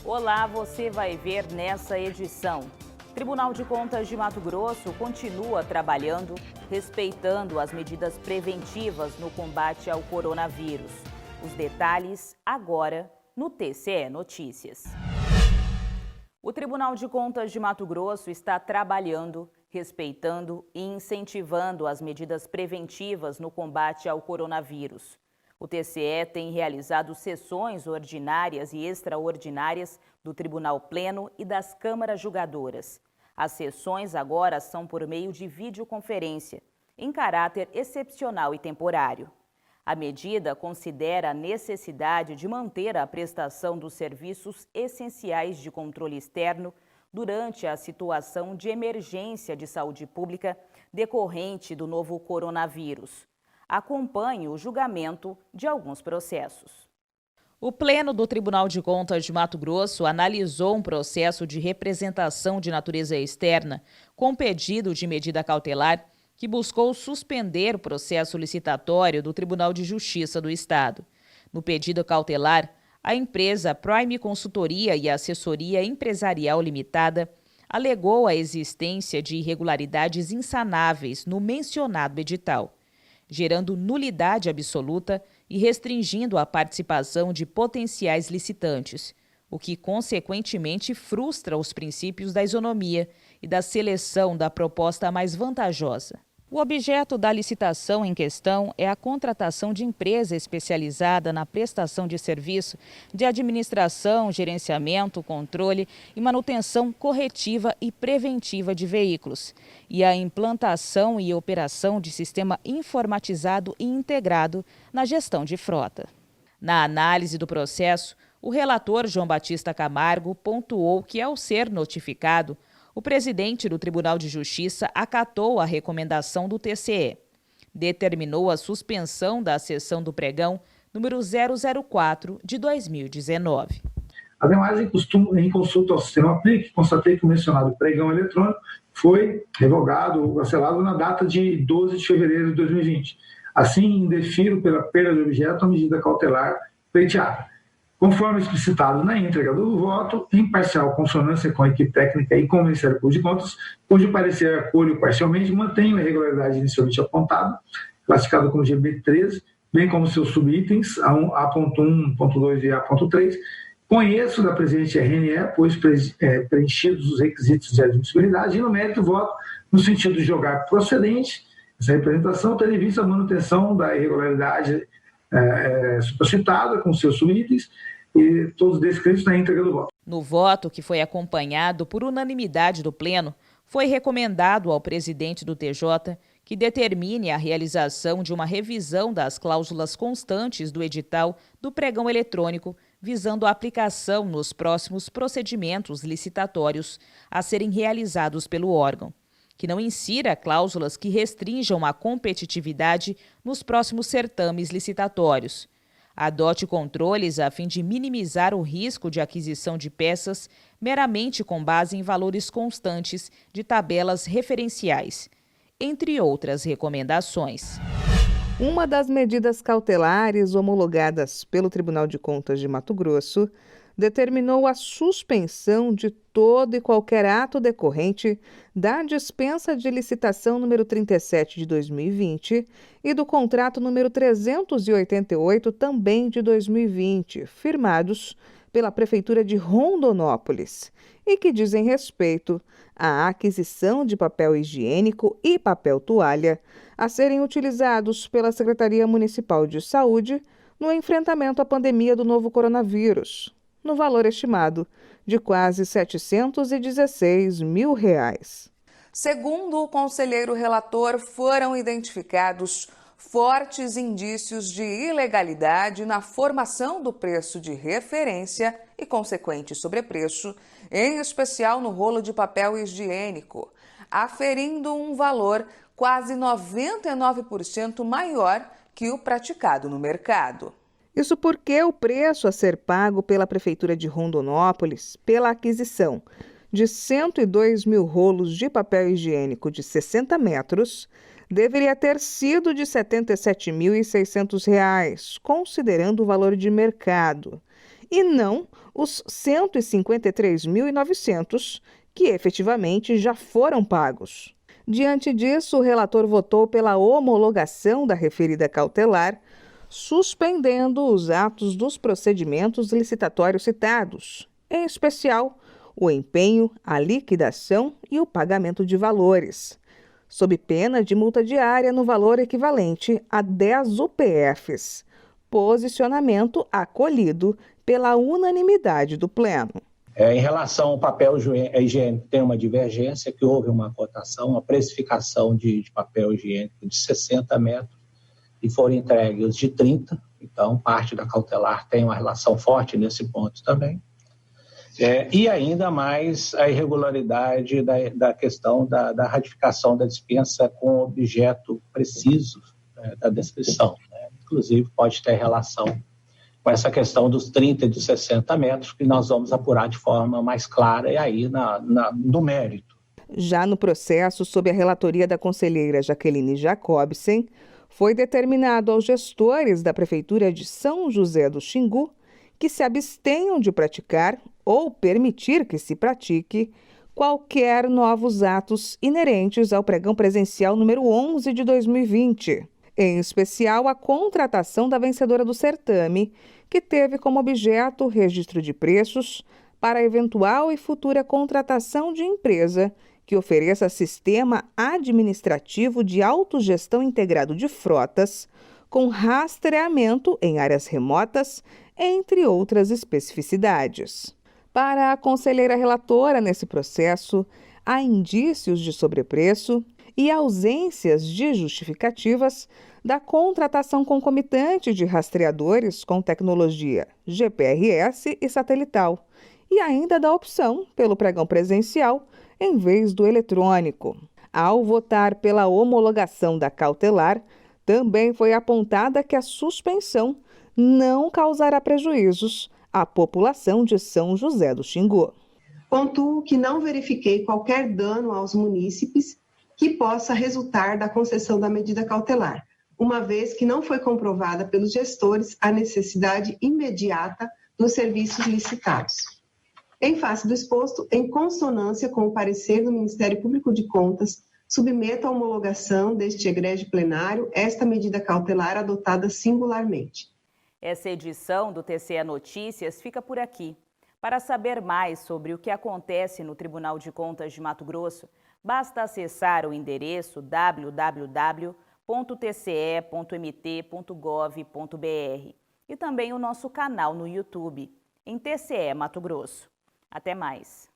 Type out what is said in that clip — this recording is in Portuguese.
Olá, você vai ver nessa edição. Tribunal de Contas de Mato Grosso continua trabalhando, respeitando as medidas preventivas no combate ao coronavírus. Os detalhes agora no TCE Notícias. O Tribunal de Contas de Mato Grosso está trabalhando, respeitando e incentivando as medidas preventivas no combate ao coronavírus. O TCE tem realizado sessões ordinárias e extraordinárias do Tribunal Pleno e das câmaras julgadoras. As sessões agora são por meio de videoconferência, em caráter excepcional e temporário. A medida considera a necessidade de manter a prestação dos serviços essenciais de controle externo durante a situação de emergência de saúde pública decorrente do novo coronavírus. Acompanhe o julgamento de alguns processos. O Pleno do Tribunal de Contas de Mato Grosso analisou um processo de representação de natureza externa com pedido de medida cautelar que buscou suspender o processo licitatório do Tribunal de Justiça do Estado. No pedido cautelar, a empresa Prime Consultoria e Assessoria Empresarial Limitada alegou a existência de irregularidades insanáveis no mencionado edital, gerando nulidade absoluta e restringindo a participação de potenciais licitantes, o que, consequentemente, frustra os princípios da isonomia e da seleção da proposta mais vantajosa. O objeto da licitação em questão é a contratação de empresa especializada na prestação de serviço de administração, gerenciamento, controle e manutenção corretiva e preventiva de veículos e a implantação e operação de sistema informatizado e integrado na gestão de frota. Na análise do processo, o relator João Batista Camargo pontuou que, ao ser notificado, o presidente do Tribunal de Justiça acatou a recomendação do TCE. Determinou a suspensão da sessão do pregão número 004 de 2019. Ademais, em consulta ao sistema PLIC, constatei que o mencionado pregão eletrônico foi revogado ou cancelado na data de 12 de fevereiro de 2020. Assim, indefiro pela perda de objeto a medida cautelar pleiteada. Conforme explicitado na íntegra do voto, em parcial consonância com a equipe técnica e com o Ministério Público de Contas, cujo parecer acolho parcialmente, mantenho a irregularidade inicialmente apontada, classificado como GB13, bem como seus subitens A.1, A.2 e A.3. Conheço da presente RNE, pois preenchidos os requisitos de admissibilidade, e no mérito voto no sentido de julgar procedente essa representação, tendo em vista a manutenção da irregularidade supracitada com seus subitens e todos descritos na íntegra do voto. No voto, que foi acompanhado por unanimidade do Pleno, foi recomendado ao presidente do TJ que determine a realização de uma revisão das cláusulas constantes do edital do pregão eletrônico, visando a aplicação nos próximos procedimentos licitatórios a serem realizados pelo órgão, que não insira cláusulas que restringam a competitividade nos próximos certames licitatórios. Adote controles a fim de minimizar o risco de aquisição de peças meramente com base em valores constantes de tabelas referenciais, entre outras recomendações. Uma das medidas cautelares homologadas pelo Tribunal de Contas de Mato Grosso determinou a suspensão de todo e qualquer ato decorrente da dispensa de licitação número 37 de 2020 e do contrato número 388 também de 2020, firmados pela Prefeitura de Rondonópolis e que dizem respeito à aquisição de papel higiênico e papel toalha a serem utilizados pela Secretaria Municipal de Saúde no enfrentamento à pandemia do novo coronavírus, no valor estimado de quase R$ 716 mil. Segundo o conselheiro relator, foram identificados fortes indícios de ilegalidade na formação do preço de referência e consequente sobrepreço, em especial no rolo de papel higiênico, aferindo um valor quase 99% maior que o praticado no mercado. Isso porque o preço a ser pago pela Prefeitura de Rondonópolis pela aquisição de 102 mil rolos de papel higiênico de 60 metros deveria ter sido de R$ 77.600, considerando o valor de mercado, e não os 153.900 que efetivamente já foram pagos. Diante disso, o relator votou pela homologação da referida cautelar, suspendendo os atos dos procedimentos licitatórios citados, em especial o empenho, a liquidação e o pagamento de valores, sob pena de multa diária no valor equivalente a 10 UPFs, posicionamento acolhido pela unanimidade do Pleno. Em relação ao papel higiênico, tem uma divergência, que houve uma cotação, uma precificação de papel higiênico de 60 metros e foram entregues de 30, então parte da cautelar tem uma relação forte nesse ponto também. E ainda mais a irregularidade da questão da ratificação da dispensa com objeto preciso da descrição. Inclusive, pode ter relação com essa questão dos 30 e dos 60 metros, que nós vamos apurar de forma mais clara e aí no mérito. Já no processo, sob a relatoria da conselheira Jaqueline Jacobsen, foi determinado aos gestores da Prefeitura de São José do Xingu que se abstenham de praticar ou permitir que se pratique qualquer novos atos inerentes ao pregão presencial número 11 de 2020, em especial a contratação da vencedora do certame, que teve como objeto o registro de preços para eventual e futura contratação de empresa que ofereça sistema administrativo de autogestão integrado de frotas, com rastreamento em áreas remotas, entre outras especificidades. Para a conselheira relatora nesse processo, há indícios de sobrepreço e ausências de justificativas da contratação concomitante de rastreadores com tecnologia GPRS e satelital, e ainda da opção pelo pregão presencial em vez do eletrônico. Ao votar pela homologação da cautelar, também foi apontada que a suspensão não causará prejuízos à população de São José do Xingu. Pontuo que não verifiquei qualquer dano aos munícipes que possa resultar da concessão da medida cautelar, uma vez que não foi comprovada pelos gestores a necessidade imediata dos serviços licitados. Em face do exposto, em consonância com o parecer do Ministério Público de Contas, submeto à homologação deste egrégio plenário esta medida cautelar adotada singularmente. Essa edição do TCE Notícias fica por aqui. Para saber mais sobre o que acontece no Tribunal de Contas de Mato Grosso, basta acessar o endereço www.tce.mt.gov.br e também o nosso canal no YouTube, em TCE Mato Grosso. Até mais!